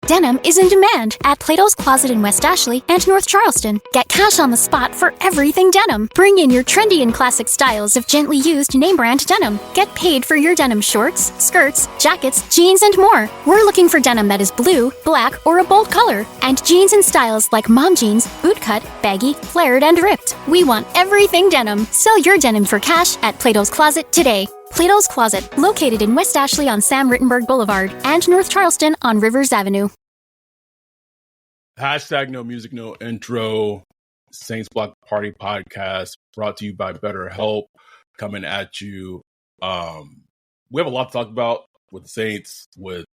Denim is in demand at Plato's Closet in West Ashley and North Charleston. Get cash on the spot for everything denim. Bring in your trendy and classic styles of gently used name brand denim. Get paid for your denim shorts, skirts, jackets, jeans, and more. We're looking for denim that is blue, black, or a bold color, and jeans in styles like mom jeans, bootcut, baggy, flared, and ripped. We want everything denim. Sell your denim for cash at Plato's Closet today. Plato's Closet, located in West Ashley on Sam Rittenberg Boulevard and North Charleston on Rivers Avenue. Hashtag no music, no intro. Saints Block Party podcast brought to you by BetterHelp, coming at you. We have a lot to talk about with the Saints, with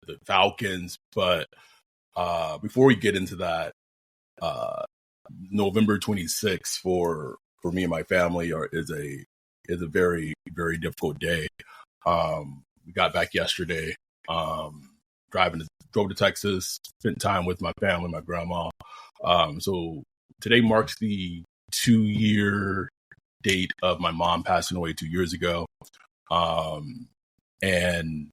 the Falcons, but before we get into that, November 26th for me and my family is a very, very difficult day. We got back yesterday, drove to Texas, spent time with my family, my grandma. So today marks the 2-year date of my mom passing away 2 years ago. And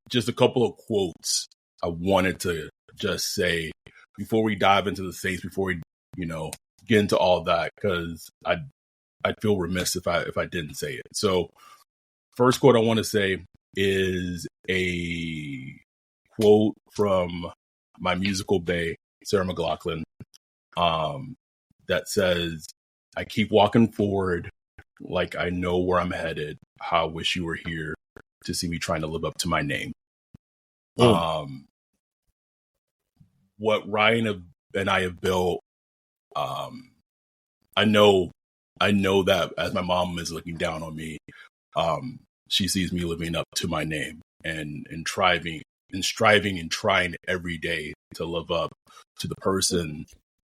just a couple of quotes I wanted to just say before we dive into the Saints, before we, get into all that, because I'd feel remiss if I didn't say it. So first quote I want to say is a quote from my musical bae, Sarah McLachlan, that says, "I keep walking forward like I know where I'm headed. How I wish you were here to see me trying to live up to my name." What Ryan and I have built, I know that as my mom is looking down on me, she sees me living up to my name and striving and trying every day to live up to the person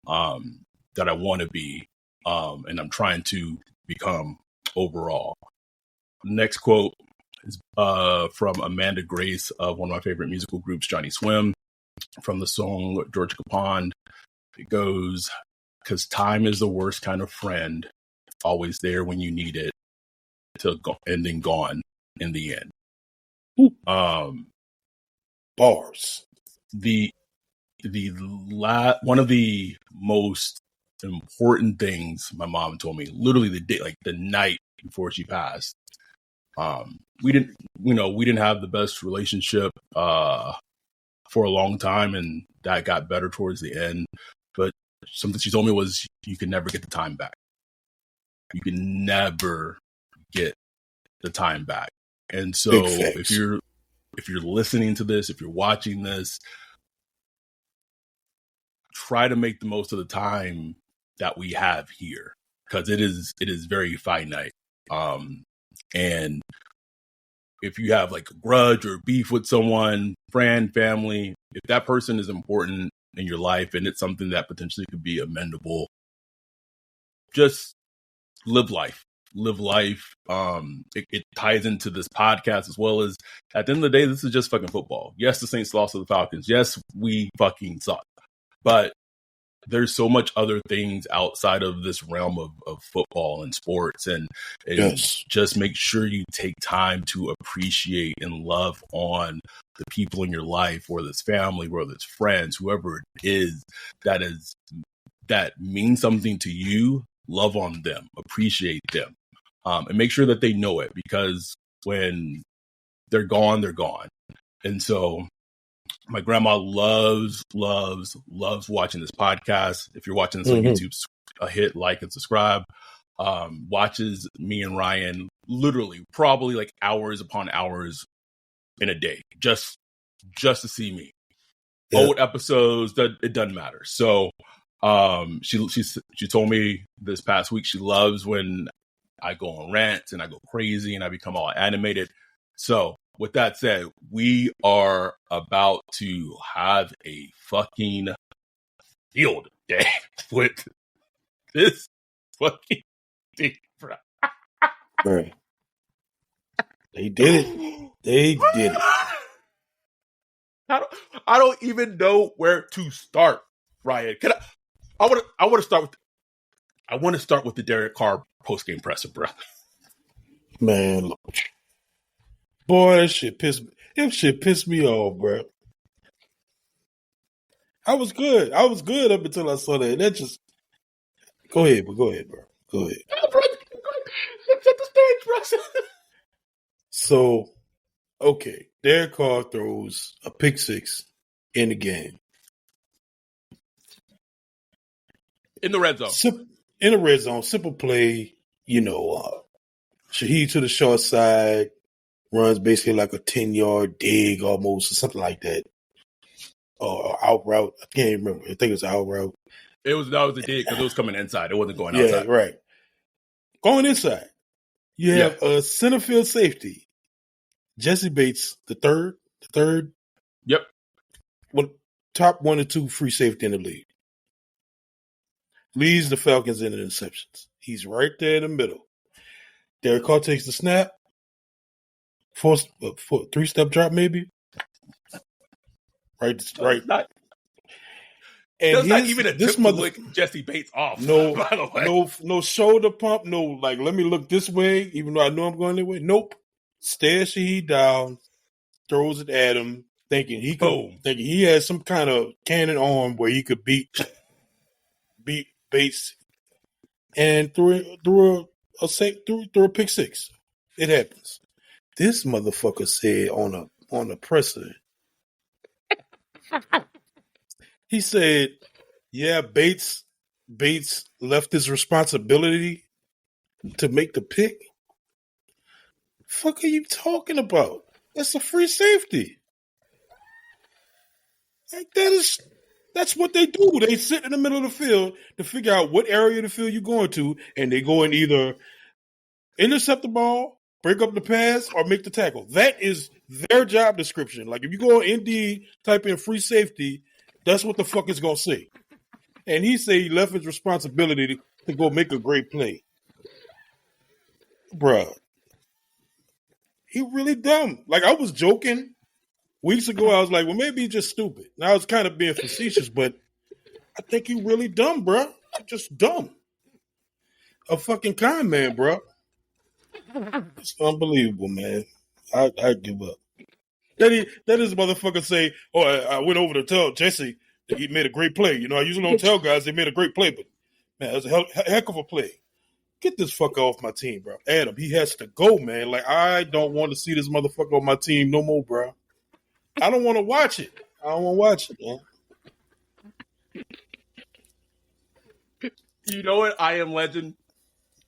that I want to be, and I'm trying to become overall. Next quote is from Amanda Grace of one of my favorite musical groups, Johnny Swim, from the song George Capond. It goes, "'Cause time is the worst kind of friend, always there when you need it, and then gone in the end." Bars. One of the most important things my mom told me, literally the night before she passed. We didn't have the best relationship for a long time, and that got better towards the end. But something she told me was, you can never get the time back. You can never get the time back. And so if you're listening to this, if you're watching this, try to make the most of the time that we have here, because it is very finite. And if you have like a grudge or beef with someone, friend, family, if that person is important in your life and it's something that potentially could be amendable, just live life. It ties into this podcast, as well as, at the end of the day, this is just fucking football. Yes, the Saints lost to the Falcons. Yes, we fucking suck. But there's so much other things outside of this realm of football and sports. And Yes. Just make sure you take time to appreciate and love on the people in your life, whether it's family, whether it's friends, whoever it is that means something to you. Love on them, appreciate them, and make sure that they know it, because when they're gone, they're gone. And so my grandma loves watching this podcast. If you're watching this on YouTube, hit like and subscribe. Watches me and Ryan literally probably like hours upon hours in a day, just to see me. Yeah. Old episodes, it doesn't matter. So she told me this past week she loves when I go on rants and I go crazy and I become all animated. So with that said, we are about to have a fucking field day with this fucking thing, bro. Right. They did it. They did it. I don't even know where to start, Ryan. I want to start with the Derek Carr post-game presser, bro. Man, boy, that shit pissed me off, bro. I was good. I was good up until I saw that. That just go ahead, bro. Go ahead. Set the stage, bro. So, okay, Derek Carr throws a pick six in the game. In the red zone. In the red zone, simple play, Shaheed to the short side, runs basically like a 10-yard dig almost, or something like that. Or out route. I can't remember. I think it was out route. That was a dig because it was coming inside. It wasn't going outside. Yeah, right. Going inside. You have a center field safety, Jesse Bates, the third. Yep. Top 1 or 2 free safety in the league. Leads the Falcons in interceptions. He's right there in the middle. Derek Carr takes the snap. 3-step drop, maybe. Right. And that's not even attempt to lick Jesse Bates off. No, by the way. no shoulder pump. No, like let me look this way, even though I know I'm going that way. Nope. Stares Shaheed down, throws it at him, thinking he has some kind of cannon arm where he could beat Bates, and threw a pick six. It happens. This motherfucker said on a presser. He said, "Yeah, Bates left his responsibility to make the pick." Fuck are you talking about? That's a free safety. Like that's what they do. They sit in the middle of the field to figure out what area of the field you're going to, and they go and either intercept the ball, break up the pass, or make the tackle. That is their job description. Like if you go on Indeed, type in free safety, that's what the fuck it's gonna say. And he said he left his responsibility to go make a great play. Bruh. He really dumb. Like I was joking weeks ago. I was like, well, maybe he's just stupid. And I was kind of being facetious, but I think he really dumb, bruh. Just dumb. A fucking con man, bruh. It's unbelievable, man. I give up. That is motherfucker say, oh, I went over to tell Jesse that he made a great play. I usually don't tell guys they made a great play, but man, it was a heck of a play. Get this fucker off my team, bro. Adam, he has to go, man. Like, I don't want to see this motherfucker on my team no more, bro. I don't want to watch it. I don't want to watch it, man. You know what? I Am Legend.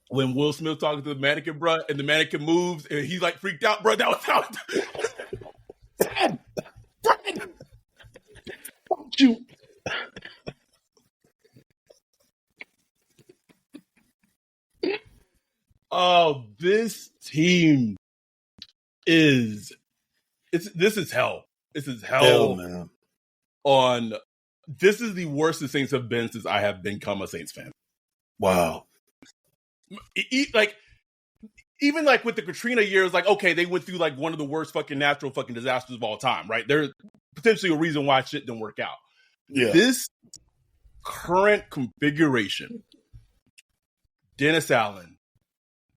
When Will Smith talking to the mannequin, bro, and the mannequin moves, and he's like freaked out, bro. That was how. Don't you? Oh, this team this is hell. This is hell, man. This is the worst the Saints have been since I have become a Saints fan. Wow. Even like with the Katrina years, like, okay, they went through like one of the worst fucking natural fucking disasters of all time, right? There's potentially a reason why shit didn't work out. Yeah. This current configuration, Dennis Allen,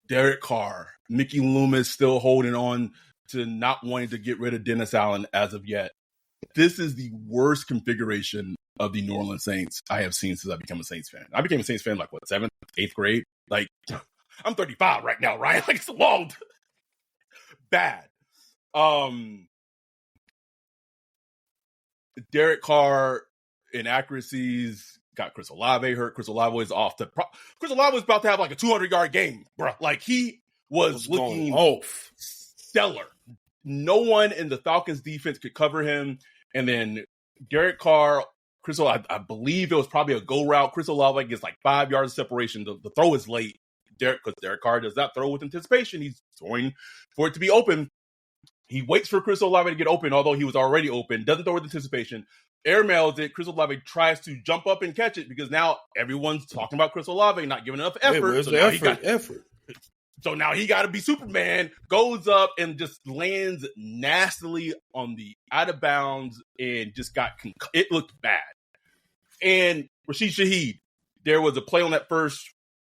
Derek Carr, Mickey Loomis still holding on to not wanting to get rid of Dennis Allen as of yet. This is the worst configuration of the New Orleans Saints I have seen since I became a Saints fan. I became a Saints fan like, 7th, 8th grade? Like, I'm 35 right now, right? Like, it's long. Bad. Derek Carr, inaccuracies, got Chris Olave hurt. Chris Olave was off Chris Olave was about to have like a 200-yard game, bro. Like, he was looking off stellar. No one in the Falcons defense could cover him. And then Derek Carr, I believe it was probably a go route. Chris Olave gets like 5 yards of separation. The throw is late. Because Derek Carr does not throw with anticipation. He's throwing for it to be open. He waits for Chris Olave to get open, although he was already open. Doesn't throw with anticipation. Airmails it. Chris Olave tries to jump up and catch it because now everyone's talking about Chris Olave not giving enough effort. So now he got to be Superman. Goes up and just lands nastily on the out of bounds and just it looked bad. And Rashid Shaheed, there was a play on that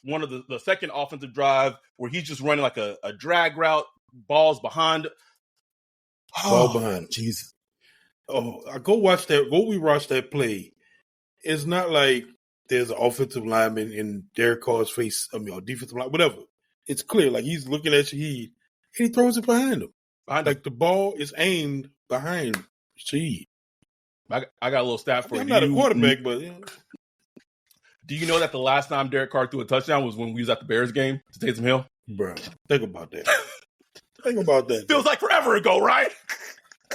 one of the second offensive drive where he's just running like a drag route, balls behind. Ball behind. Jesus. Oh, go rewatch that play it's not like there's an offensive lineman in Derek Carr's face. I mean, or defensive line, whatever. It's clear. Like he's looking at Shaheed and he throws it behind him. Like the ball is aimed behind Shaheed. I got a little stat for you. I'm not a quarterback, but do you know that the last time Derek Carr threw a touchdown was when we was at the Bears game to Taysom Hill? Bro, think about that. Think about that. Feels like forever ago, right?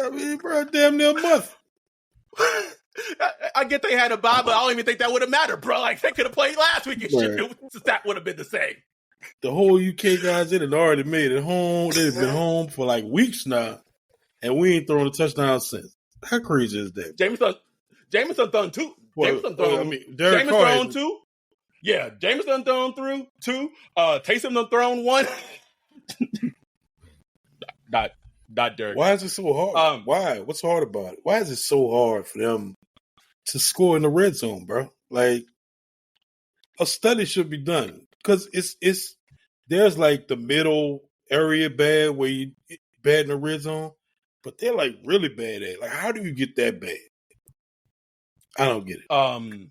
I mean, bro, damn near a month. I get they had a bye, but I don't even think that would have mattered, bro. Like, they could have played last week and shit. The stat would have been the same. The whole UK guys in it already made it home. They've been home for like weeks now, and we ain't thrown a touchdown since. How crazy is that? Jameson thrown two. Jameson thrown two. Yeah, Jameson thrown through two. Taysom done thrown one. Not Derek. Why is it so hard? Why? What's hard about it? Why is it so hard for them to score in the red zone, bro? Like, a study should be done because it's there's like the middle area bad where you bad in the red zone, but they're like really bad at it. Like, how do you get that bad? I don't get it.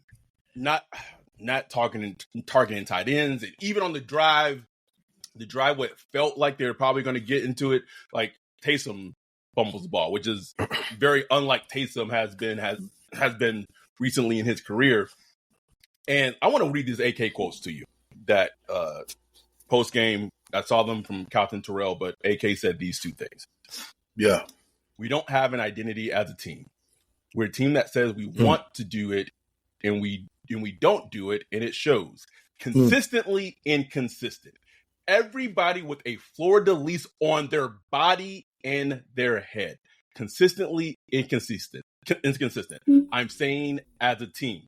Not targeting tight ends, and even on the drive what felt like they were probably going to get into it, like Taysom fumbles the ball, which is very unlike Taysom has been recently in his career. And I want to read these AK quotes to you that post game. I saw them from Calvin Terrell, but AK said these two things. Yeah, we don't have an identity as a team. We're a team that says we want to do it, and we don't do it, and it shows. Consistently inconsistent. Everybody with a fleur-de-lis on their body and their head. Consistently inconsistent. I'm saying as a team.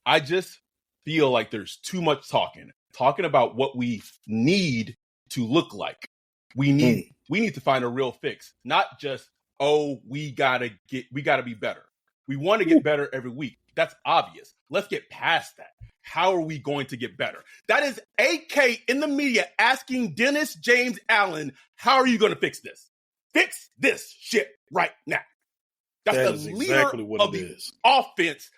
I just feel like there's too much talking about what we need to look like. We need to find a real fix, not just, we gotta be better. We want to get better every week. That's obvious. Let's get past that. How are we going to get better? That is AK in the media asking Dennis James Allen, how are you going to fix this? Fix this shit right now. That's the leader exactly what of the offense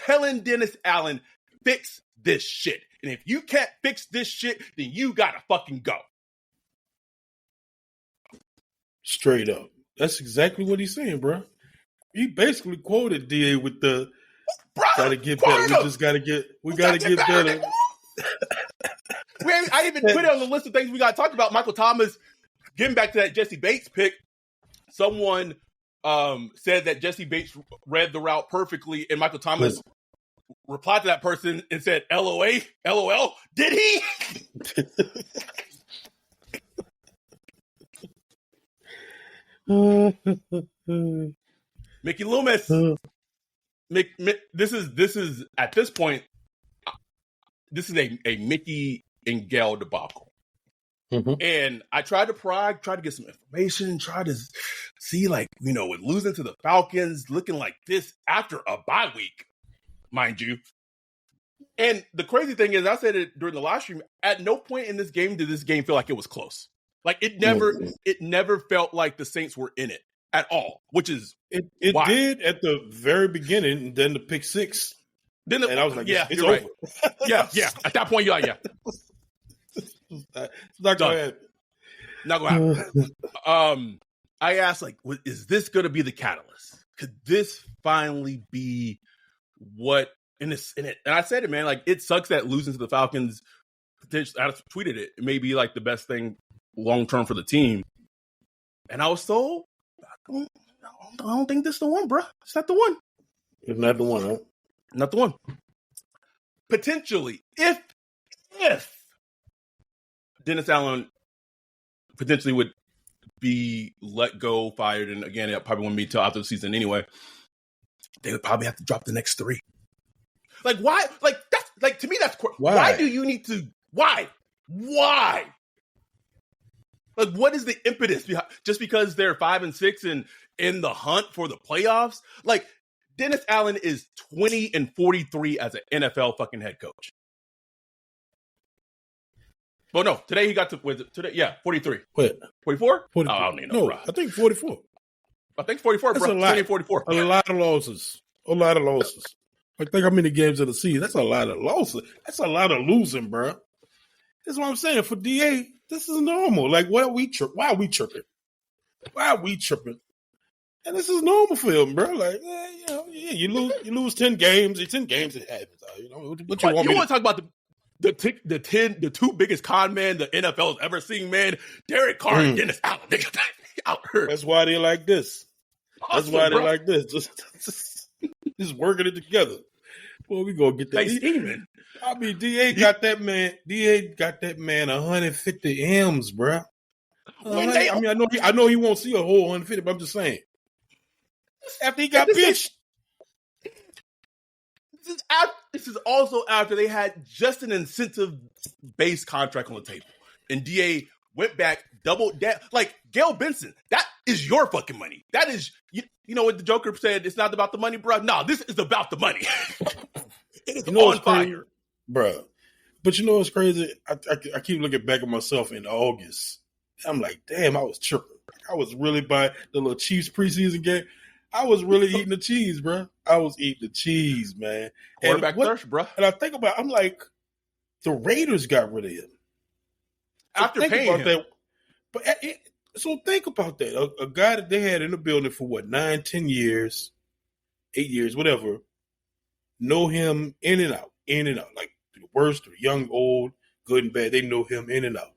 telling Dennis Allen, fix this shit. And if you can't fix this shit, then you got to fucking go. Straight up. That's exactly what he's saying, bro. He basically quoted DA with the gotta get better. We gotta get better. I even put it on the list of things we gotta talk about. Michael Thomas, getting back to that Jesse Bates pick, someone said that Jesse Bates read the route perfectly, and Michael Thomas replied to that person and said, LOL, did he? Mickey Loomis. This is at this point, this is a Mickey and Gail debacle. And I tried to pry, tried to get some information, tried to see, like, with losing to the Falcons, looking like this after a bye week, mind you. And the crazy thing is, I said it during the live stream, at no point in this game did this game feel like it was close. Like, it never felt like the Saints were in it at all, which is it did at the very beginning, and then the pick six. And I was like, it's over. Right. Yeah. At that point, you're like, it's not going to happen. Not going to happen. I asked, like, is this going to be the catalyst? Could this finally be what? And I said it, man. Like, it sucks that losing to the Falcons. I tweeted it. It may be like the best thing long term for the team. And I was told, I don't think this is the one, bro. It's not the one. It's not the one, huh? Not the one. Potentially, if Dennis Allen potentially would be let go, fired, and again, it probably wouldn't be till after the season anyway, they would probably have to drop the next three. Like, why? Like, that's like, to me, that's why do you need to? Why? Like, what is the impetus behind? Just because they're 5-6 and in the hunt for the playoffs? Like, Dennis Allen is 20-43 as an NFL fucking head coach. Well, no, today he got to 43. What? 44? 44. I don't even know. No, I think 44. I think 44, That's bro. 20 44. A lot of losses. A lot of losses. Like, think how many games of the season. That's a lot of losses. That's a lot of losing, bro. That's what I'm saying. For DA, this is normal. Like, why are we tripping? Why are we tripping? And this is normal for him, bro. Like, you lose 10 games. It's 10 games. It happens. You know what you want to talk about the two biggest con men the NFL has ever seen, man? Derek Carr and Dennis Allen. They got out hurt. That's why they like this. Awesome, That's why bro. they like this. Just working it together. Well, we gonna get that. They scheming. I mean, DA got that man. DA got that man 150 M's, bro. I know he won't see a whole 150, but I'm just saying. After he got pitched. This is also after they had just an incentive-based contract on the table. And DA went back, doubled that. Like, Gail Benson, that is your fucking money. That is, you know what the Joker said? It's not about the money, bro. No, this is about the money. It is on fire. Bro. But you know what's crazy? I keep looking back at myself in August. I'm like, damn, I was tripping. I was really by the little Chiefs preseason game. I was really eating the cheese, bro. I was eating the cheese, man. Quarterback thirst, bro. And I think about I'm like, the Raiders got rid of him. After paying him. That. But so think about that. A guy that they had in the building for 9, 10 years, 8 years, whatever, know him in and out. Like the worst, or young, old, good and bad. They know him in and out.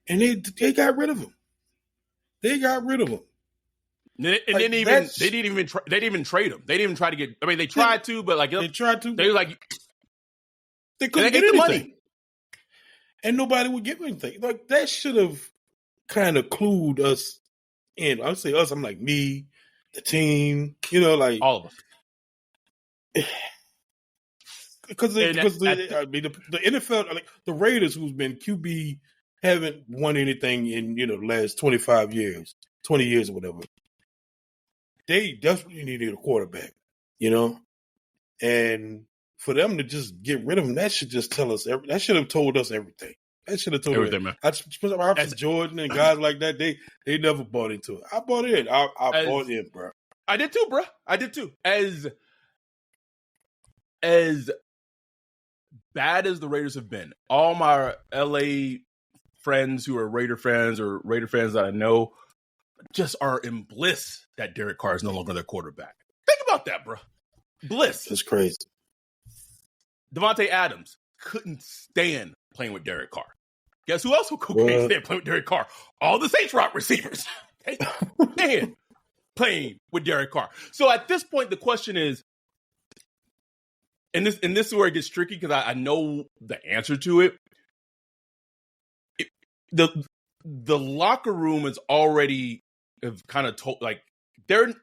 And they got rid of him. They got rid of him. And they didn't even trade him. They didn't even try to get. I mean, they tried to, but like they tried to. They were like they couldn't get anything. Money, and nobody would give anything. Like that should have kind of clued us in. I would say us. I'm like me, the team. You know, like all of us. Because the NFL, like the Raiders, who's been QB, haven't won anything in the last 25 years, 20 years or whatever. They desperately needed a quarterback, and for them to just get rid of him, that should just tell us everything. That should have told us everything. That should have told everything, man. As Jordan and guys like that, they never bought into it. I bought in. I bought in, bro. I did too, bro. I did too. As bad as the Raiders have been, all my LA friends who are Raider fans or Raider fans that I know just are in bliss that Derek Carr is no longer their quarterback. Think about that, bro. Bliss. That's crazy. Devontae Adams couldn't stand playing with Derek Carr. Guess who else couldn't stand playing with Derek Carr? All the Saints route receivers. And playing with Derek Carr. So at this point, the question is, and this is where it gets tricky because I know the answer to it. The locker room is already have kind of told, like, they're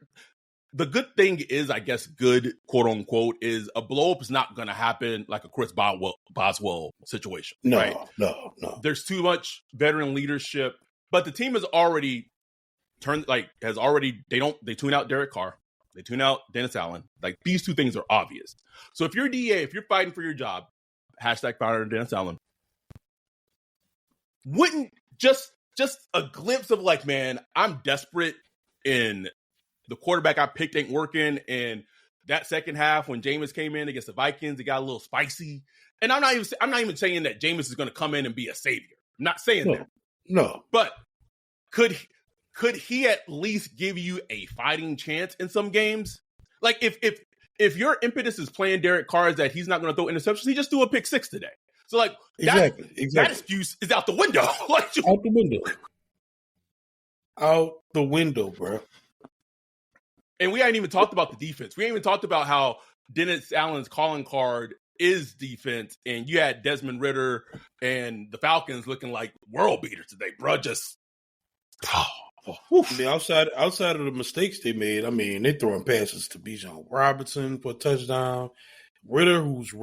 the good thing is, I guess, good, quote unquote, is a blow up is not going to happen like a Chris Boswell situation. No, right? No. There's too much veteran leadership, but the team has already they tune out Derek Carr. They tune out Dennis Allen. Like, these two things are obvious. So if you're DA, if you're fighting for your job, #founder Dennis Allen, wouldn't just a glimpse of like, man, I'm desperate and the quarterback I picked ain't working. And that second half when Jameis came in against the Vikings, it got a little spicy. And I'm not even saying that Jameis is going to come in and be a savior. I'm not saying that. No. But could he at least give you a fighting chance in some games? Like if your impetus is playing Derek Carr is that he's not going to throw interceptions, he just threw a pick 6 today. So like exactly. That excuse is out the window. Out the window. Out the window, bro. And we ain't even talked about the defense. We ain't even talked about how Dennis Allen's calling card is defense, and you had Desmond Ridder and the Falcons looking like world beaters today, bro. Just outside of the mistakes they made, I mean, they throwing passes to Bijan Robinson for a touchdown. Ridder, who's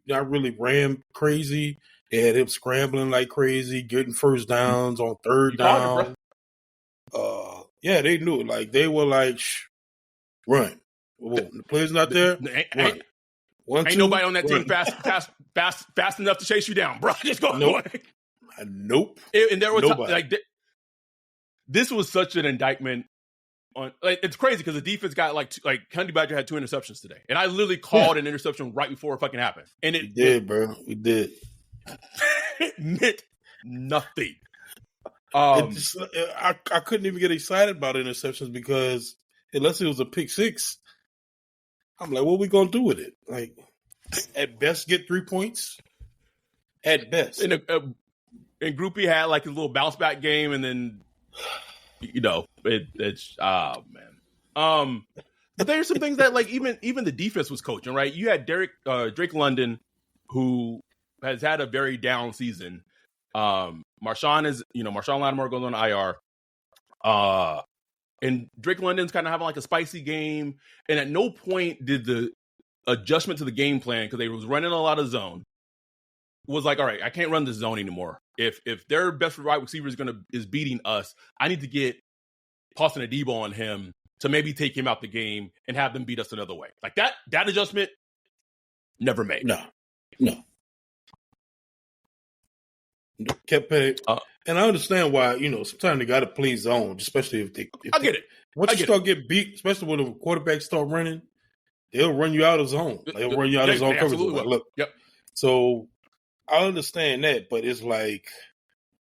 not really ran crazy, they had him scrambling like crazy, getting first downs on third down. Yeah, they knew it. Like, they were like, run. Whoa, the player's not there. Run. Ain't nobody on that team fast enough to chase you down, bro. Just go. Nope. And there was this was such an indictment it's crazy because the defense got like Honey Badger had 2 interceptions today, and I literally called an interception right before it fucking happened, and we did, bro. We did. It meant nothing. I couldn't even get excited about interceptions because unless it was a pick six, I'm like, what are we gonna do with it? Like, at best, get 3 points. At best, and Groupie had like a little bounce back game, and then it's man. But there's some things that like even the defense was coaching, right? You had Drake London, who has had a very down season. Marshawn Lattimore goes on IR. And Drake London's kind of having like a spicy game. And at no point did the adjustment to the game plan, because they was running a lot of zone, was like, all right, I can't run this zone anymore. If their best wide receiver is beating us, I need to get Paulson Adebo on him to maybe take him out the game and have them beat us another way. Like that adjustment never made. No. Kept paying. And I understand why, sometimes they got to play zone, especially if I get it. Once you start getting beat, especially when the quarterbacks start running, they'll run you out of zone. They'll run you out of zone coverage. Like, look. Yep. So I understand that, but it's like,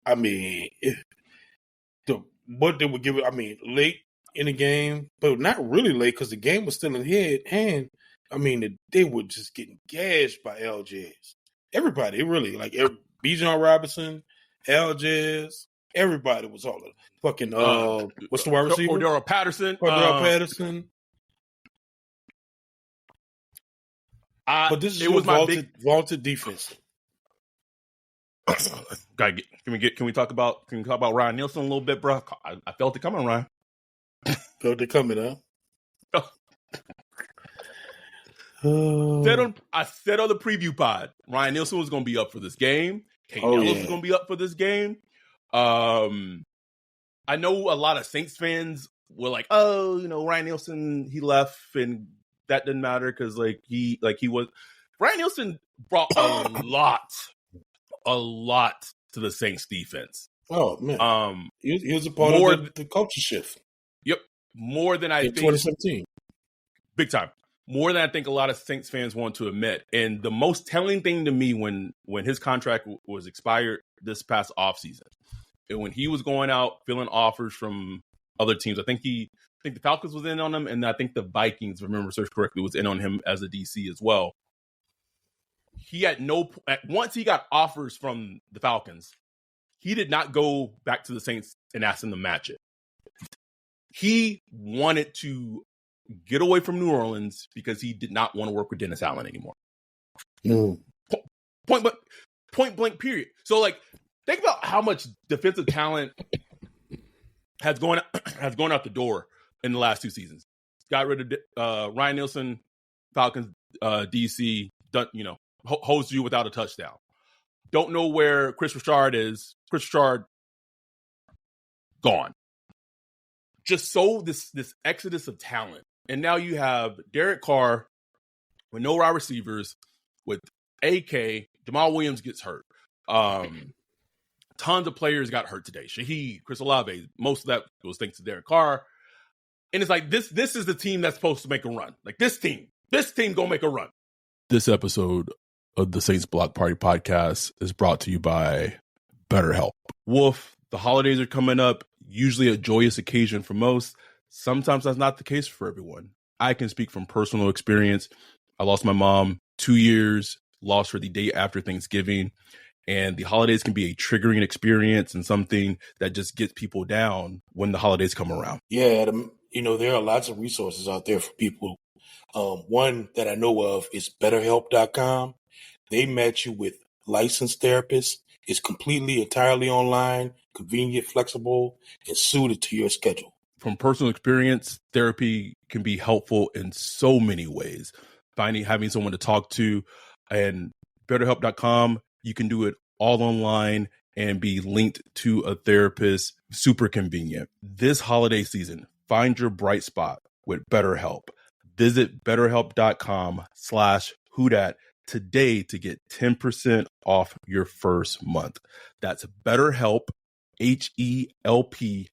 I mean, what they would give it, I mean, late in the game, but not really late because the game was still in hand. I mean, they were just getting gashed by LJs. Everybody, really, like Bijan Robinson, Algiers, everybody was all the fucking what's the wide receiver? Cordero Patterson. Patterson. But this is your vaulted defense. Can we talk about Ryan Nielsen a little bit, bro? I felt it coming, Ryan. Felt it coming, huh? I said on the preview pod, Ryan Nielsen was going to be up for this game. Kate Ellis was going to be up for this game. I know a lot of Saints fans were like, "Oh, Ryan Nielsen, he left, and that didn't matter because Ryan Nielsen brought a lot to the Saints defense." Oh man, he was a part of the culture shift. Yep, more than I think 2017, big time. More than I think a lot of Saints fans want to admit. And the most telling thing to me when his contract was expired this past offseason, and when he was going out filling offers from other teams, I think the Falcons was in on him, and I think the Vikings, if I remember search correctly, was in on him as a DC as well. He had once he got offers from the Falcons, he did not go back to the Saints and ask them to match it. He wanted to get away from New Orleans because he did not want to work with Dennis Allen anymore. Mm. Point blank, period. So, like, think about how much defensive talent has gone out the door in the last 2 seasons. Got rid of Ryan Nielsen, Falcons, DC, holds you without a touchdown. Don't know where Chris Richard is. Chris Richard, gone. Just so this exodus of talent. And now you have Derek Carr with no wide receivers, with AK, Jamal Williams gets hurt. Tons of players got hurt today. Shaheed, Chris Olave, most of that was thanks to Derek Carr. And it's like, this is the team that's supposed to make a run. Like, this team gonna make a run. This episode of the Saints Block Party podcast is brought to you by BetterHelp. Wolf, the holidays are coming up, usually a joyous occasion for most. Sometimes that's not the case for everyone. I can speak from personal experience. I lost my mom 2 years, lost her the day after Thanksgiving. And the holidays can be a triggering experience and something that just gets people down when the holidays come around. Yeah, there are lots of resources out there for people. One that I know of is BetterHelp.com. They match you with licensed therapists. It's entirely online, convenient, flexible, and suited to your schedule. From personal experience, therapy can be helpful in so many ways. Having someone to talk to, and BetterHelp.com, you can do it all online and be linked to a therapist. Super convenient. This holiday season, find your bright spot with BetterHelp. Visit BetterHelp.com/whodat today to get 10% off your first month. That's BetterHelp, HELP.com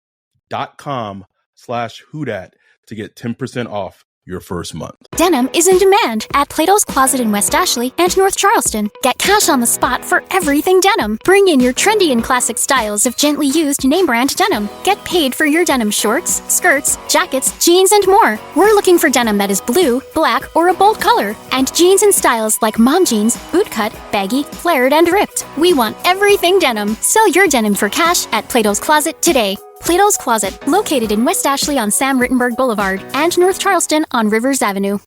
Plato's.com/Whodat to get 10% off your first month. Denim is in demand at Plato's Closet in West Ashley and North Charleston. Get cash on the spot for everything denim. Bring in your trendy and classic styles of gently used name brand denim. Get paid for your denim shorts, skirts, jackets, jeans, and more. We're looking for denim that is blue, black, or a bold color, and jeans in styles like mom jeans, bootcut, baggy, flared, and ripped. We want everything denim. Sell your denim for cash at Plato's Closet today. Plato's Closet, located in West Ashley on Sam Rittenberg Boulevard and North Charleston on Rivers Avenue.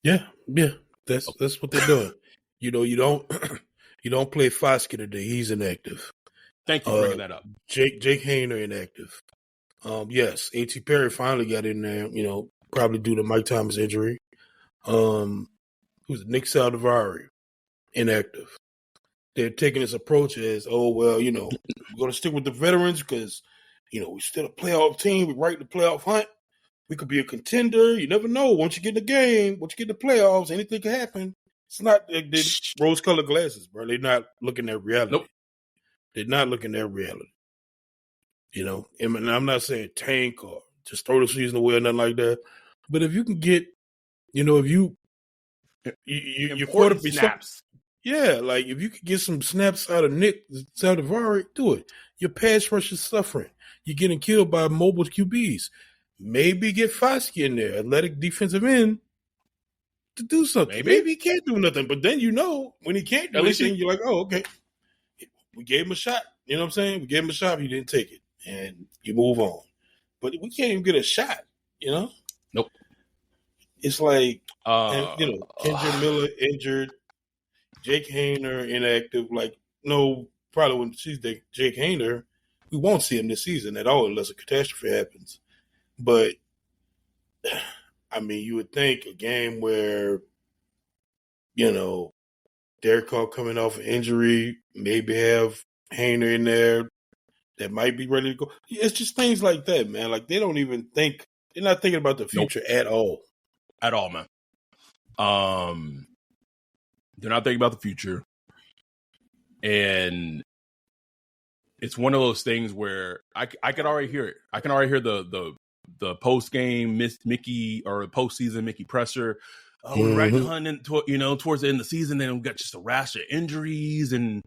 Yeah, that's what they're doing. You don't play Foskey today. He's inactive. Thank you for bringing that up. Jake Hayner inactive. Yes, A.T. Perry finally got in there. Probably due to Mike Thomas injury. Who's Nick Saldivari inactive. They're taking this approach as, we're going to stick with the veterans because, we're still a playoff team. We're right in the playoff hunt. We could be a contender. You never know. Once you get in the game, once you get in the playoffs, anything can happen. It's not rose-colored glasses, bro. They're not looking at reality. Nope. They're not looking at reality. And I'm not saying tank or just throw the season away or nothing like that. But if you can get, if you quarterback snaps. Yeah, like if you could get some snaps out of Nick Saldivari, do it. Your pass rush is suffering. You're getting killed by mobile QBs. Maybe get Foskey in there, athletic defensive end, to do something. Maybe he can't do nothing, but then when he can't do anything, you're like, okay, we gave him a shot. You know what I'm saying? We gave him a shot, he didn't take it, and you move on. But we can't even get a shot. Nope. It's like, Kendra Miller injured. Jake Hayner inactive. Probably when she's Jake Hayner, we won't see him this season at all unless a catastrophe happens. But, you would think a game where, Derek Carr coming off an injury, maybe have Hayner in there that might be ready to go. It's just things like that, man. Like, they don't even think – they're not thinking about the future at all. At all, man. They're not thinking about the future. And it's one of those things where I can already hear it. I can already hear the post-game Mickey or postseason Mickey presser. We're right behind, towards the end of the season, and we got just a rash of injuries and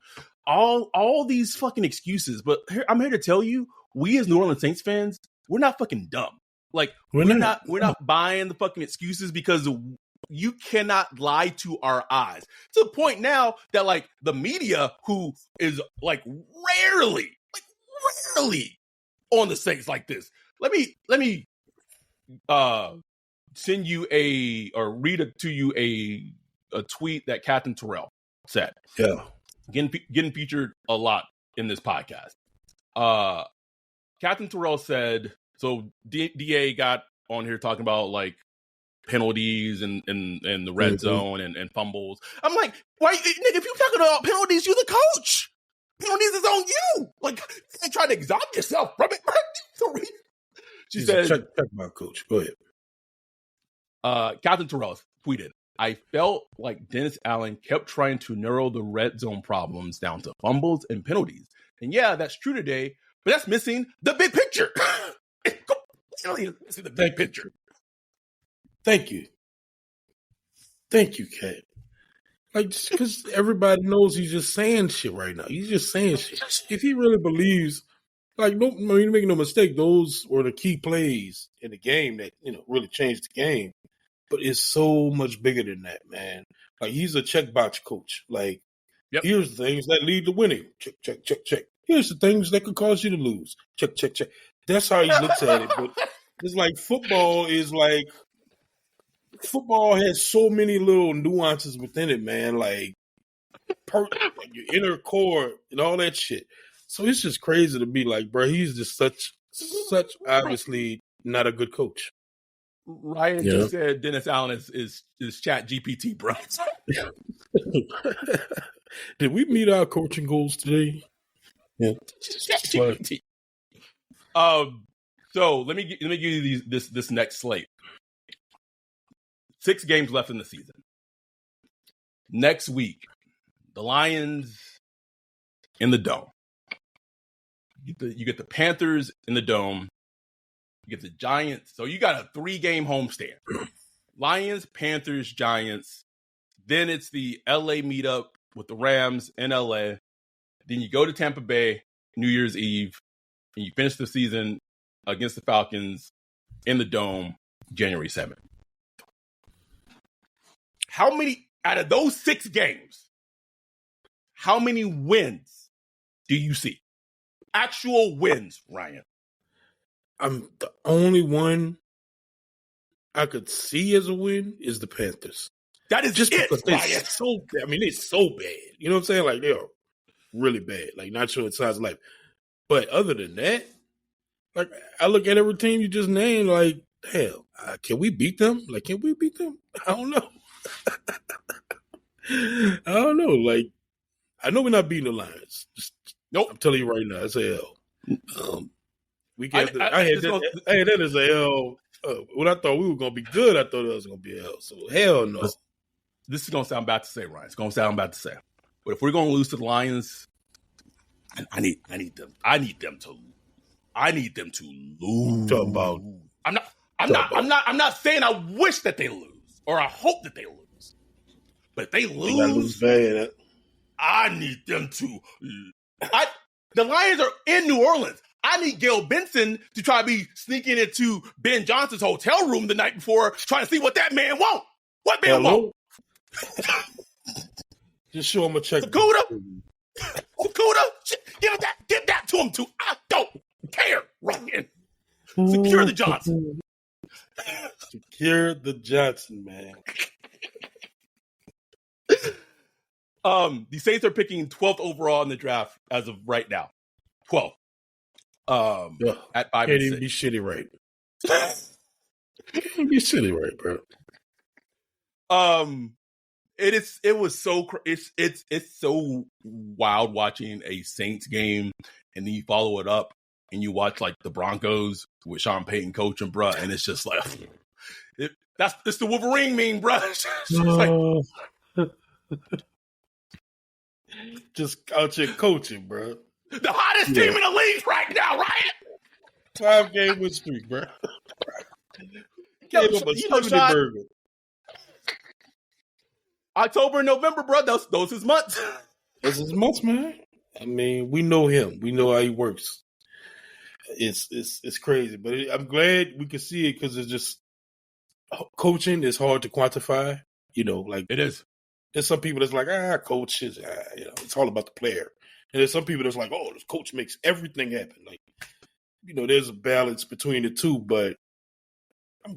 all these fucking excuses. But I'm here to tell you, we as New Orleans Saints fans, we're not fucking dumb. Like, we're not buying the fucking excuses because you cannot lie to our eyes to the point now that like the media, who is rarely on the Saints like this. Let me send you or read to you a tweet that Captain Terrell said. Yeah, getting featured a lot in this podcast. Captain Terrell said, so DA got on here talking about like penalties and the red zone and fumbles. I'm like, why, nigga, if you're talking about penalties, you're the coach. Penalties is on you. Like, you try to exonerate yourself from it. She said, check my coach. Go ahead. Captain Terrell tweeted, I felt like Dennis Allen kept trying to narrow the red zone problems down to fumbles and penalties. And yeah, that's true today, but that's missing the big picture. Missing the big picture. Thank you, Kat. Like, because everybody knows he's just saying shit right now. He's just saying shit. If he really believes, make no mistake, those were the key plays in the game that really changed the game. But it's so much bigger than that, man. Like, he's a checkbox coach. Like, Here's the things that lead to winning. Check, check, check, check. Here's the things that could cause you to lose. Check, check, check. That's how he looks at it. But it's like football has so many little nuances within it, man. Like your inner core and all that shit. So it's just crazy to be like, bro, he's just such obviously not a good coach. Ryan just said Dennis Allen is Chat GPT, bro. Did we meet our coaching goals today? Yeah. Chat GPT. So let me give you this next slate. 6 games left in the season. Next week, the Lions in the Dome. You get the Panthers in the Dome. You get the Giants. So you got a 3-game homestand. Lions, Panthers, Giants. Then it's the LA meetup with the Rams in LA. Then you go to Tampa Bay New Year's Eve, and you finish the season against the Falcons in the Dome January 7th. How many out of those 6 games, how many wins do you see? Actual wins, Ryan. The only one I could see as a win is the Panthers. That is just it, because they're so bad. You know what I'm saying? Like, they're really bad. Like, not sure what size of life. But other than that, like, I look at every team you just named, like, hell, can we beat them? Like, can we beat them? I don't know. I don't know. Like, I know we're not beating the Lions. Nope. I'm telling you right now, it's a L. I had that as a L. When I thought we were going to be good, I thought it was going to be a L. So, hell no. This is going to sound bad to say, Ryan. It's going to sound bad to say. But if we're going to lose to the Lions, I need them to lose. Talk about. I'm not saying I wish that they lose or I hope that they lose. But if they lose bad. I need them to. The Lions are in New Orleans. I need Gail Benson to try to be sneaking into Ben Johnson's hotel room the night before, trying to see what that man want. What man want? Just show him a check. Sakuda, give that to him too. I don't care, Ryan. Secure the Johnson. Secure the Johnson, man. The Saints are picking 12th overall in the draft as of right now. 12th. At 5 Can't and 6. even be shitty right. Can't be shitty right, bro. It was so it's so wild watching a Saints game and then you follow it up and you watch like the Broncos with Sean Payton coaching, bro, and it's just like it's the Wolverine meme, bro. Just out here coaching, bro. The hottest team in the league right now, right? 5-game win streak, bro. October and November, bro. Those his months. Those his months, man. I mean, we know him. We know how he works. It's crazy, but I'm glad we can see it because it's just coaching is hard to quantify. You know, like it is. There's some people that's like, coach is, it's all about the player. And there's some people that's like, oh, this coach makes everything happen. Like, there's a balance between the two, but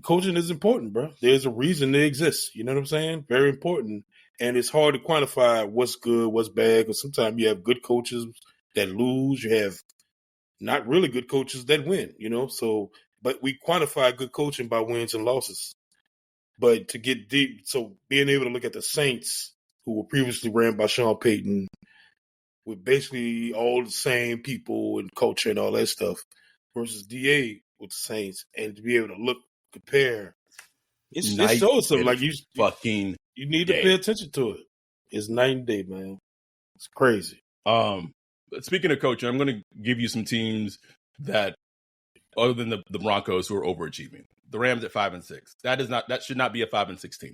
coaching is important, bro. There's a reason they exist. You know what I'm saying? Very important. And it's hard to quantify what's good, what's bad, because sometimes you have good coaches that lose. You have not really good coaches that win, So, but we quantify good coaching by wins and losses. But to get deep, so being able to look at the Saints, who were previously ran by Sean Payton, with basically all the same people and culture and all that stuff, versus DA with the Saints, and to be able to compare, it shows something. Like you need to pay attention to it. It's night and day, man. It's crazy. Speaking of coaching, I'm going to give you some teams that, other than the Broncos, who are overachieving. The Rams at 5 and 6. That should not be a 5 and 6 team.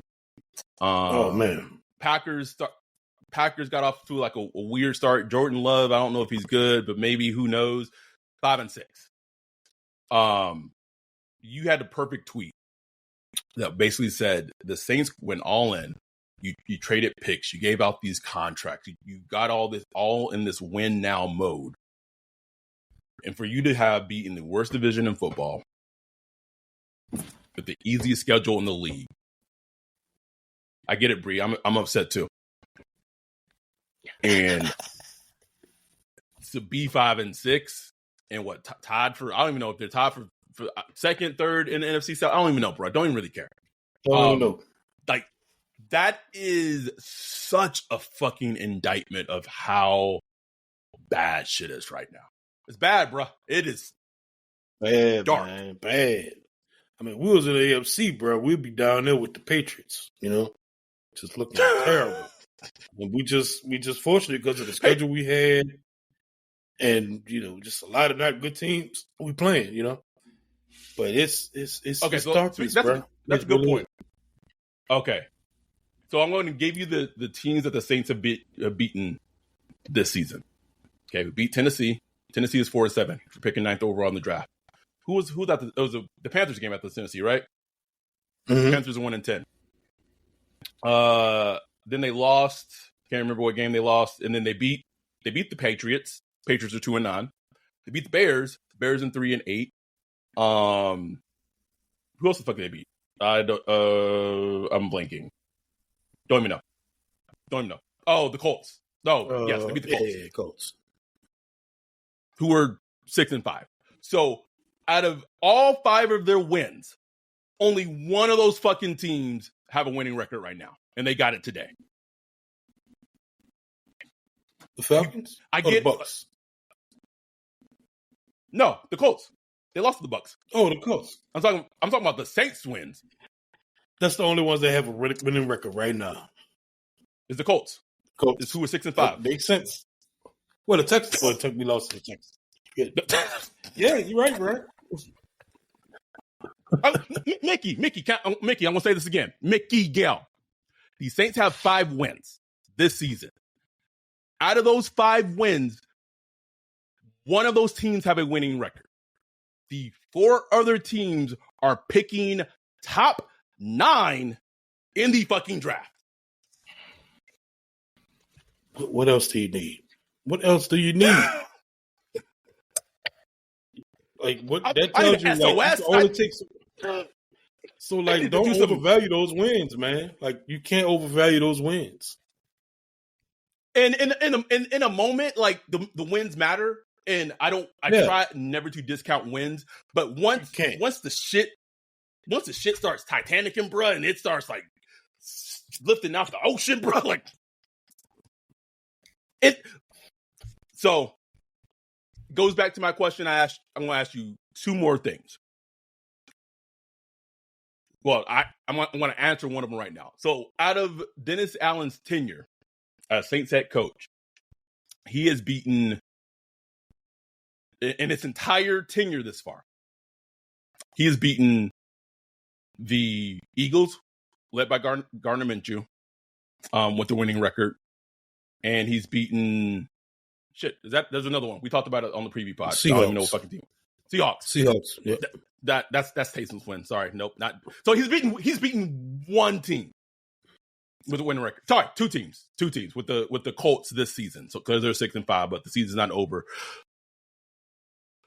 Oh man, Packers got off to like a weird start. Jordan Love, I don't know if he's good, but maybe, who knows? 5 and 6. You had the perfect tweet that basically said the Saints went all in. You traded picks. You gave out these contracts. You got all in this win now mode. And for you to have beaten the worst division in football with the easiest schedule in the league, I get it, Bree. I'm upset too. And to be 5 and 6 and tied for, I don't even know if they're tied for second, third in the NFC South. I don't even know, bro. I don't even really care. Don't know. Like, that is such a fucking indictment of how bad shit is right now. It's bad, bro. It is bad, dark. Man, bad. I mean, we was in the AFC, bro. We'd be down there with the Patriots, just looking terrible. And we just fortunate because of the schedule we had. and just a lot of not good teams we playing. But it's okay. it's So darkness, bro. That's a good point. Okay, so I'm going to give you the teams that the Saints have beaten this season. Okay, we beat Tennessee. Tennessee is 4-7 for picking 9th overall in the draft. Who was that? It was the Panthers game at the Tennessee, right? Mm-hmm. Panthers are 1-10. Then they lost. Can't remember what game they lost, and then they beat the Patriots. Patriots are 2-9. They beat the Bears. Bears in 3-8. Who else the fuck did they beat? I'm blanking. Don't even know. Oh, the Colts. No, yes, they beat the Colts. Yeah, Colts. Who were 6-5. So out of all 5 of their wins, only one of those fucking teams have a winning record right now, and they got it today. The Falcons? The Bucks. No, the Colts. They lost to the Bucks. Oh, the Colts. I'm talking about the Saints wins. That's the only ones that have a winning record right now. Is the Colts. Colts. It's who are 6-5. That makes sense. Well, the Texans. Well, we lost to the Texans. Yeah, you're right, bro. Mickey, I'm going to say this again. Mickey Gale. The Saints have 5 wins this season. Out of those 5 wins, one of those teams have a winning record. The 4 other teams are picking top 9 in the fucking draft. What else do you need? What else do you need? Like what that tells you, like it only takes. So like, don't overvalue those wins, man. Like you can't overvalue those wins. And in a moment, like the wins matter, and I try never to discount wins, but once the shit starts Titanicing, bro, and it starts like lifting off the ocean, bro, like it. So goes back to my question I'm going to ask you 2 more things. Well, I'm going to answer one of them right now. So out of Dennis Allen's tenure as Saints head coach, he has beaten, in its entire tenure this far, he has beaten the Eagles, led by Gardner Minshew, with the winning record. And he's beaten... There's another one. We talked about it on the preview pod. Seahawks. I don't even know what fucking team. Seahawks. Yeah. That's Taysom's win. Sorry, nope, not. So he's beaten one team with a winning record. Sorry, two teams with the Colts this season. So because they're 6-5, but the season's not over.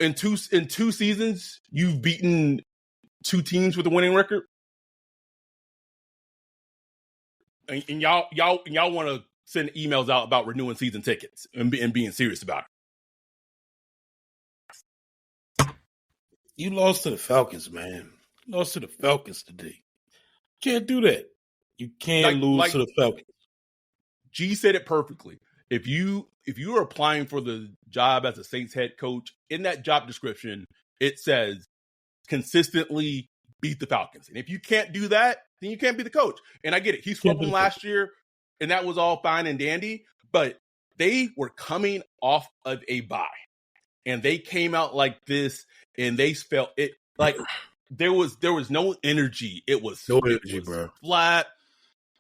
In two seasons, you've beaten 2 teams with a winning record, and y'all want to send emails out about renewing season tickets and being serious about it. You lost to the Falcons, man. You lost to the Falcons today. Can't do that. You can't lose to the Falcons. G said it perfectly. If you are applying for the job as a Saints head coach, in that job description, it says consistently beat the Falcons. And if you can't do that, then you can't be the coach. And I get it. He swept them last year, and that was all fine and dandy. But they were coming off of a bye. And they came out like this, and they felt it like there was no energy. It was no energy, bro. Flat.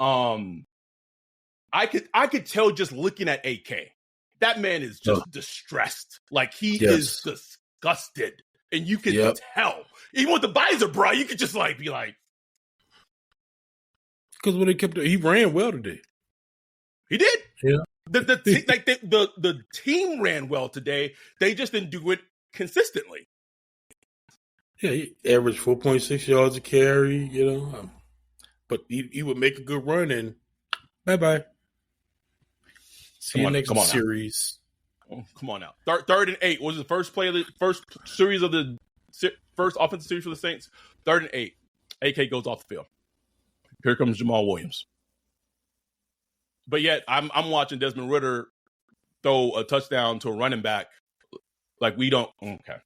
I could tell just looking at AK. That man is just distressed. Like he is disgusted. And you can tell. Even with the visor, bro, you could just like be like. Because when he ran well today. He did. Yeah. The team ran well today. They just didn't do it consistently. Yeah, he averaged 4.6 yards a carry, but he would make a good run and bye-bye. See you next series. Oh, come on now. Third and 8 was the first play of the first series of the first offensive series for the Saints. 3rd and 8. AK goes off the field. Here comes Jamal Williams. But yet, I'm watching Desmond Ridder throw a touchdown to a running back. Like we don't. Okay.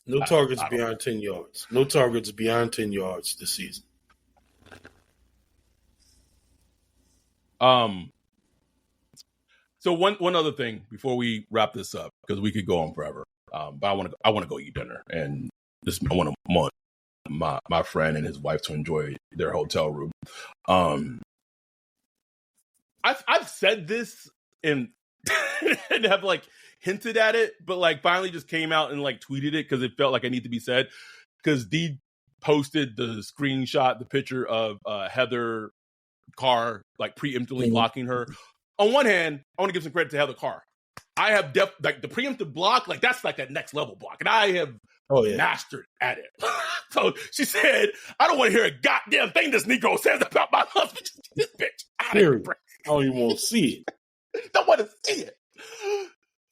No targets beyond 10 yards. No targets beyond 10 yards this season. So So one other thing before we wrap this up, because we could go on forever. But I want to go eat dinner, and I want my friend and his wife to enjoy their hotel room. I've said this and and have like hinted at it, but like finally just came out and like tweeted it because it felt like it needed to be said. Because D posted the screenshot, the picture of Heather Carr like preemptively blocking her. On one hand, I want to give some credit to Heather Carr. I have like the preemptive block, like that's like that next level block, and I have mastered at it. So she said, "I don't want to hear a goddamn thing this Negro says about my husband." This bitch, I don't even want to see it. Don't want to see it.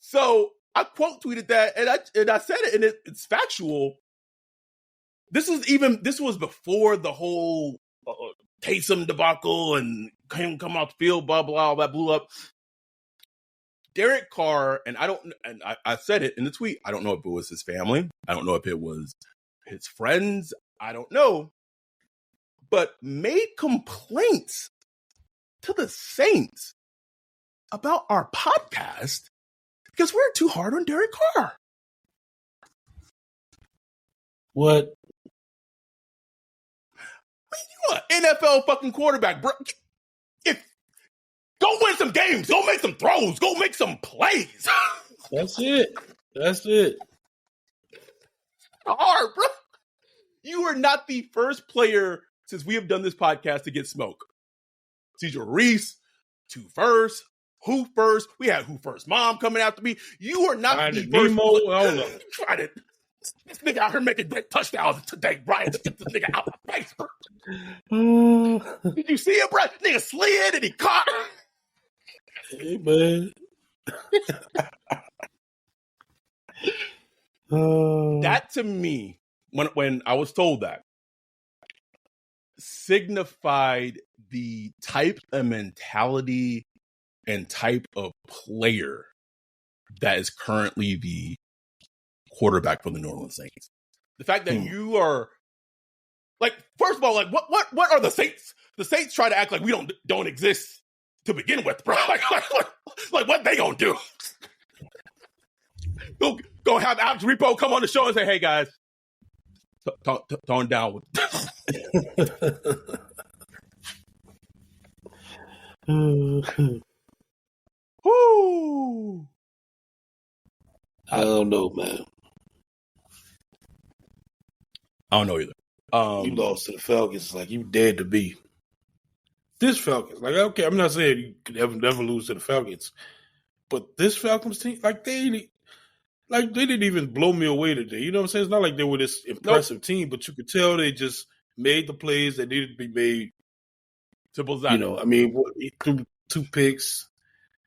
So I quote tweeted that, and I said it, and it's factual. This was before the whole Taysom debacle and him come off the field, blah blah, all that blew up. Derek Carr, and I said it in the tweet. I don't know if it was his family. I don't know if it was his friends. I don't know, but made complaints to the Saints about our podcast because we're too hard on Derek Carr. What? You an NFL fucking quarterback, bro. Go win some games. Go make some throws. Go make some plays. That's it. Hard, bro. You are not the first player since we have done this podcast to get smoke. Cedar Reese, Two First, Who First. We had Who First Mom coming after me. You are not the first. Player. This nigga out here making great touchdowns today, Brian. Get this nigga out of my face, bro. Did you see it, bro? Nigga slid and he caught. Hey, man. That to me, when I was told that, signified the type of mentality and type of player that is currently the quarterback for the New Orleans Saints. The fact that you are like, first of all, like what are the Saints? The Saints try to act like we don't exist to begin with, bro. Like what they gonna do? Go have Alex Repo come on the show and say, "Hey guys, tone down with." Whoo! I don't know, man. I don't know either. You lost to the Falcons, like you dead to be. This Falcons, like okay, I'm not saying you could never lose to the Falcons, but this Falcons team, like they didn't even blow me away today. You know what I'm saying? It's not like they were this impressive team, but you could tell they just made the plays that needed to be made. Simple as that. You know, I mean, he threw 2 picks.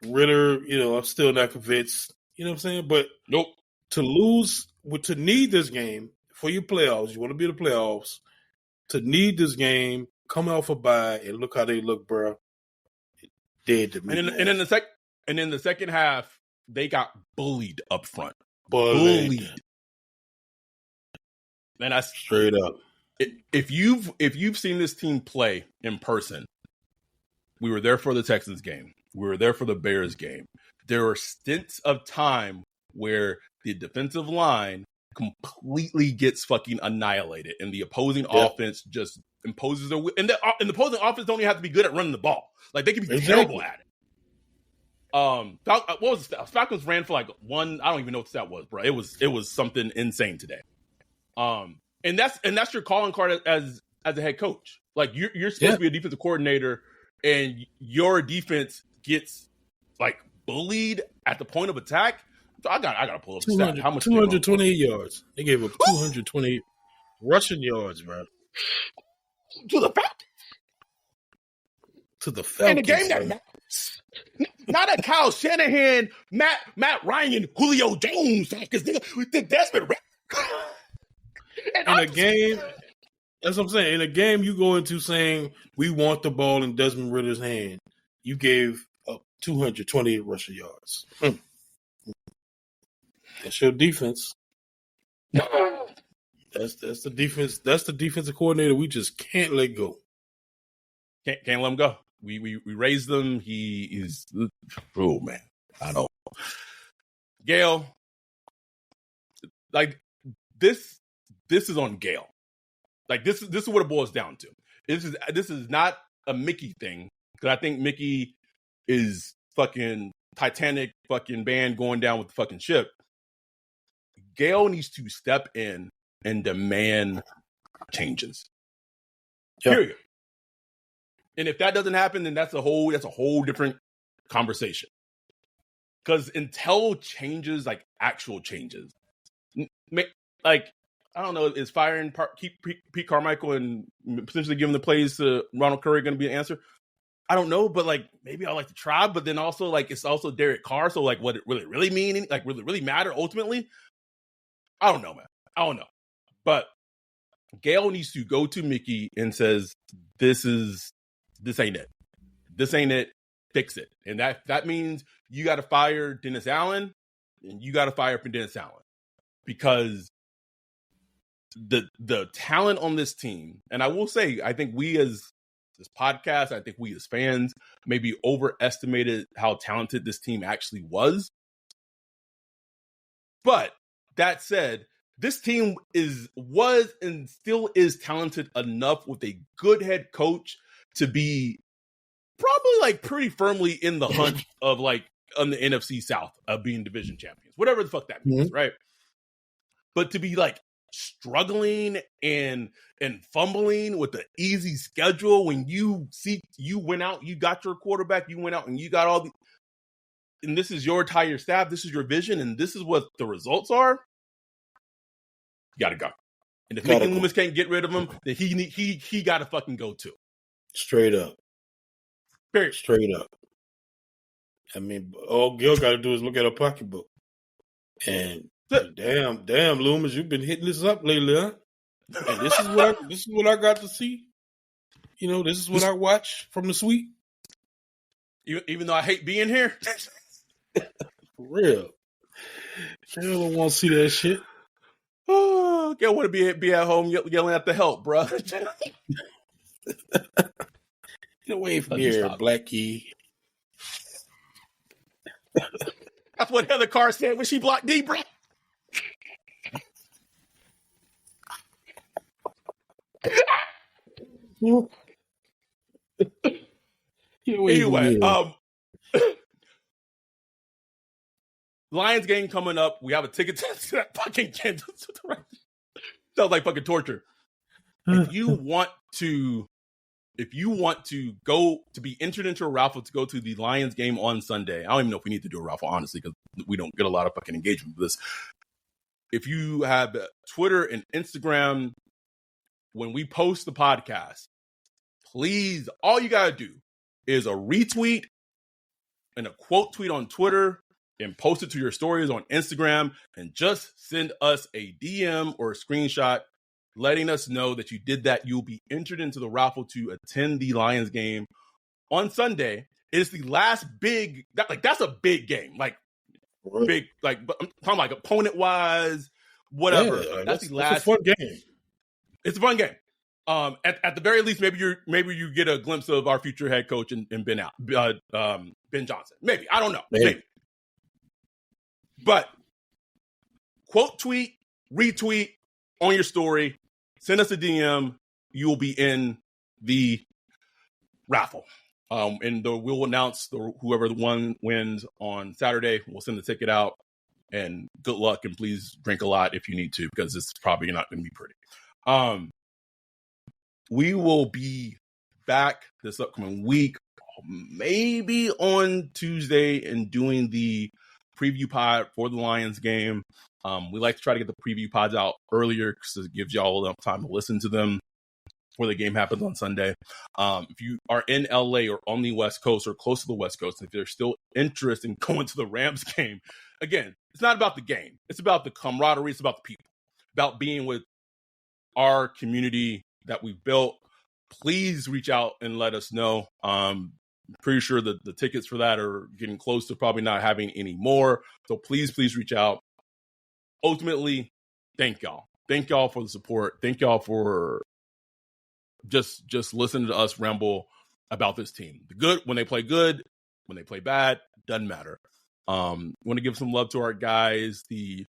Ritter, you know, I'm still not convinced. You know what I'm saying? But nope. To need this game for your playoffs, you want to be in the playoffs. To need this game, come off a bye and look how they look, bro. Dead to me. And in the second half, they got bullied up front. Bullied. And I straight up. If you've seen this team play in person, we were there for the Texans game. We were there for the Bears game. There were stints of time where the defensive line completely gets fucking annihilated, and the opposing offense just imposes and the opposing offense don't even have to be good at running the ball. Like they can be terrible at it. What was the stat? Falcons ran for like one. I don't even know what the stat was, bro. It was something insane today. And that's your calling card as a head coach. Like you're supposed to be a defensive coordinator, and your defense gets like bullied at the point of attack. So I gotta pull up the stat. How much? 228 yards. They gave up 228 rushing yards, bro. To the Falcons. To the Falcons. In a game that matters. Not a Kyle Shanahan, Matt Ryan, Julio Jones Falcons. The Desmond Ridder. In a game, that's what I'm saying. In a game, you go into saying we want the ball in Desmond Ridder's hand. You gave up 228 rushing yards. That's your defense. That's the defense. That's the defensive coordinator. We just can't let go. Can't let him go. We raised them. He is man. I don't. Gayle, like this is on Gayle. Like this is what it boils down to. This is not a Mickey thing, because I think Mickey is fucking Titanic fucking band going down with the fucking ship. Gayle needs to step in and demand changes. Yep. Period. And if that doesn't happen, then that's a whole different conversation. Because until changes, like actual changes, like I don't know, is firing Pete Carmichael and potentially giving the plays to Ronald Curry going to be an answer? I don't know, but like maybe I like to try. But then also like it's also Derek Carr, so like what it really mean? Like really matter ultimately? I don't know, man. I don't know. But Gayle needs to go to Mickey and says, this ain't it. This ain't it. Fix it. And that means you got to fire Dennis Allen, and you got to fire for Dennis Allen, because the talent on this team, and I will say, I think we as this podcast, I think we as fans maybe overestimated how talented this team actually was. But that said, this team was and still is talented enough with a good head coach to be probably like pretty firmly in the hunt of like on the NFC South of being division champions, whatever the fuck that means, right? But to be like struggling and fumbling with the easy schedule when you went out, you got your quarterback, you went out and you got all the, and this is your entire staff, this is your vision, and this is what the results are. You gotta go. And if Mickey Loomis can't get rid of him, then he gotta fucking go too. Straight up. Period. Straight up. I mean, all Gil got to do is look at her pocketbook. And damn, Loomis, you've been hitting this up lately, huh? And this is what I got to see. You know, this is what I watch from the suite. Even though I hate being here. For real. I don't want to see that shit. Oh, I want to be at home yelling at the help, bro. Get away from here, Blackie. That's what Heather Carr said when she blocked D, bro. Anyway, Lions game coming up. We have a ticket to that fucking game. Sounds like fucking torture. If you want to go to be entered into a raffle to go to the Lions game on Sunday, I don't even know if we need to do a raffle, honestly, because we don't get a lot of fucking engagement with this. If you have Twitter and Instagram, when we post the podcast, please, all you gotta do is a retweet and a quote tweet on Twitter and post it to your stories on Instagram, and just send us a DM or a screenshot letting us know that you did that. You'll be entered into the raffle to attend the Lions game on Sunday. It's the last big, that's a big game. Like, big, like, I'm talking like opponent wise, whatever. Yeah, that's the last. It's a fun game. It's a fun game. At the very least, maybe you get a glimpse of our future head coach and Ben Johnson. Maybe, I don't know. Maybe. But quote tweet, retweet on your story, send us a DM. You will be in the raffle. And we'll announce whoever the one wins on Saturday. We'll send the ticket out. And good luck, and please drink a lot if you need to, because it's probably not going to be pretty. We will be back this upcoming week, maybe on Tuesday, and doing the preview pod for the Lions game. We like to try to get the preview pods out earlier because it gives y'all enough time to listen to them before the game happens on Sunday. If you are in LA or on the West Coast or close to the West Coast, if you're still interested in going to the Rams game, again, it's not about the game. It's about the camaraderie. It's about the people, about being with our community that we've built. Please reach out and let us know. Pretty sure that the tickets for that are getting close to probably not having any more. So please reach out. Ultimately, thank y'all. Thank y'all for the support. Thank y'all for just listening to us ramble about this team. The good, when they play good, when they play bad, doesn't matter. Want to give some love to our guys, the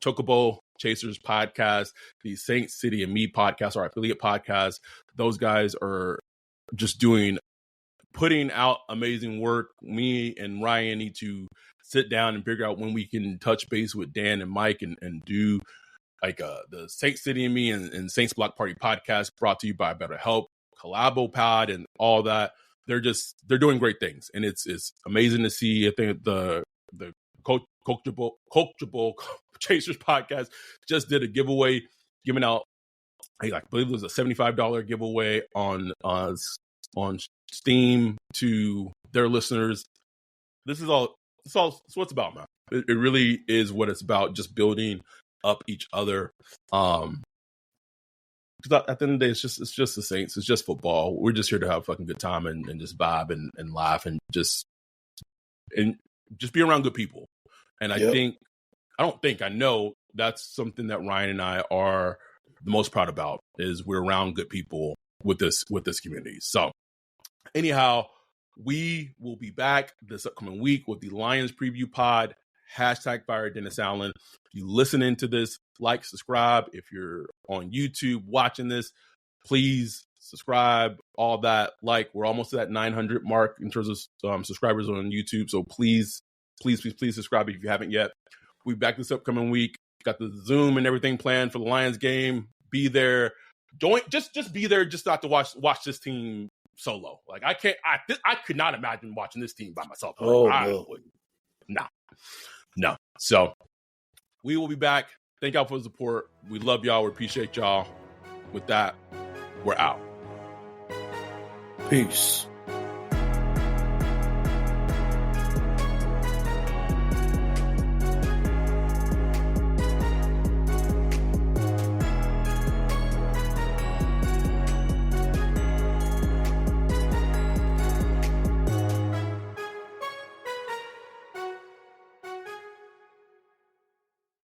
Chocobo Chasers podcast, the Saint City and Me podcast, our affiliate podcast. Those guys are just putting out amazing work. Me and Ryan need to sit down and figure out when we can touch base with Dan and Mike and do like the Saint City and Me and Saints Block Party podcast, brought to you by BetterHelp, Collabo Pod, and all that. They're doing great things, and it's amazing to see. I think the Coachable Chasers podcast just did a giveaway, giving out, I believe it was a $75 giveaway on Steam to their listeners. This is what it's about, man. It really is what it's about, just building up each other. Because at the end of the day, it's just the Saints. It's just football. We're just here to have a fucking good time and just vibe and laugh and just be around good people. And I know that's something that Ryan and I are the most proud about, is we're around good people with this community. So anyhow, we will be back this upcoming week with the Lions preview pod. #Fire Dennis Allen. If you listening to this, like, subscribe. If you're on YouTube watching this, please subscribe, all that. We're almost at that 900 mark in terms of subscribers on YouTube. So please subscribe if you haven't yet. We'll be back this upcoming week. Got the Zoom and everything planned for the Lions game. Be there. Just be there, just not to watch this team solo. I could not imagine watching this team by myself. No. So we will be back. Thank y'all for the support. We love y'all. We appreciate y'all. With that, we're out. Peace.